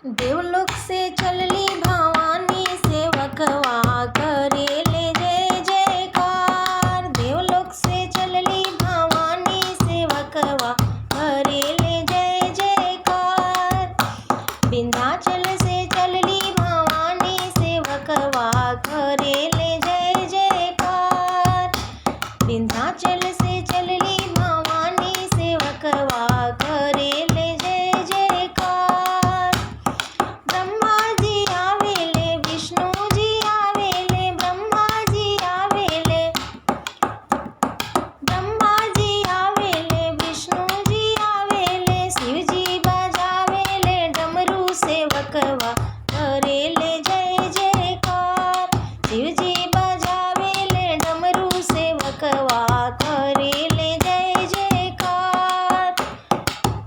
देवलोक से चलली भवानी, सेवकवा करेले जय जयकार। देवलोक से चलली भवानी, सेवकवा करेले जय जयकार। विंध्याचल से चलली भवानी, सेवकवा करेले जय जयकार। विंध्याचल से चलली भवानी, सेवकवा करेले जय जयकार। ब्रह्मा जी आवेले, विष्णु जी आवेले, ब्रह्मा जी आवेले, ब्रह्मा जी आवेले, विष्णु जी आवेले, शिव जी बजावेले डमरू, सेवकवा करेले जय जयकार। शिव जी बजावेले डमरू, सेवकवा करेले जय जयकार।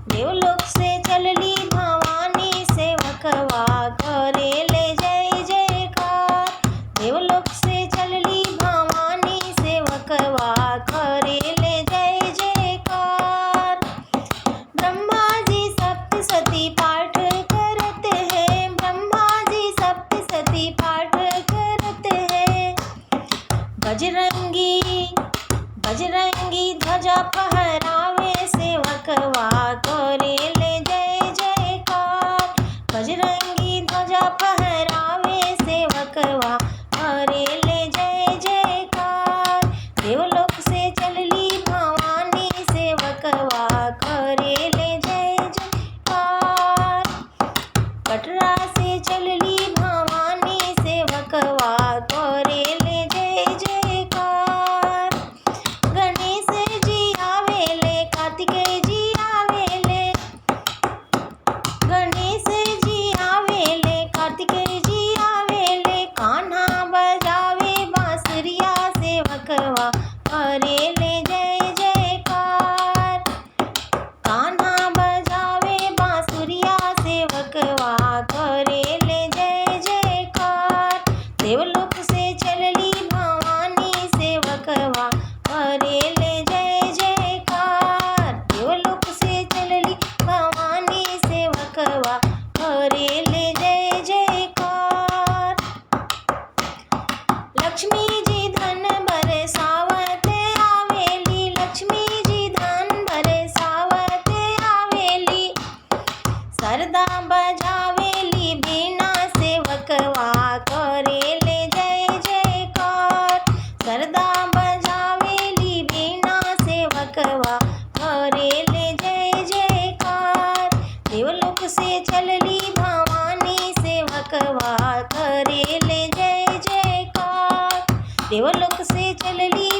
देवलोक से चलली भवानी, सेवकवा करेले जय जयकार। देवलोक से चलली भवानी, सेवकवा करेले जय जयकार। ब्रह्मा जी सप्तशती पाठ करते हैं, ब्रह्मा जी सप्तशती पाठ करते हैं। बजरंगी बजरंगी ध्वजा फहरावे, सेवकवा करेले जय जयकार। बजरंगी ध्वजा फहरावे, सेवकवा करेले जय जयकार। देवलोक से चलली भवानी, सेवकवा करेले जय जयकार। कटरा से चलली भवानी, सेवकवा करेले जय जयकार। गणेश जी आवेले, कार्तिकेय जी आवेले, गणेश जी आवेले, कार्तिकेय जी आवेले। कान्हा बजावे बांसुरिया, सेवकवा करेले जय जयकार। कान्हा बजावे बांसुरिया, सेवकवा करेले जय जयकार। देवलोक से चलली भवानी, सेवकवा करेले जय जयकार। देवलोक से चलली भवानी, सेवकवा करेले जय जयकार। लक्ष्मी जी धन बरसावत आवेली, लक्ष्मी जी धन बरसावत आवेली। सरदा बजावेली बीना, सेवकवा करेले जय जयकार। सरदा बजावेली बीना, सेवकवा करेले जय जयकार। देवलोक से चलली भवानी, सेवकवा करेले जय जयकार। देवलोक से चलली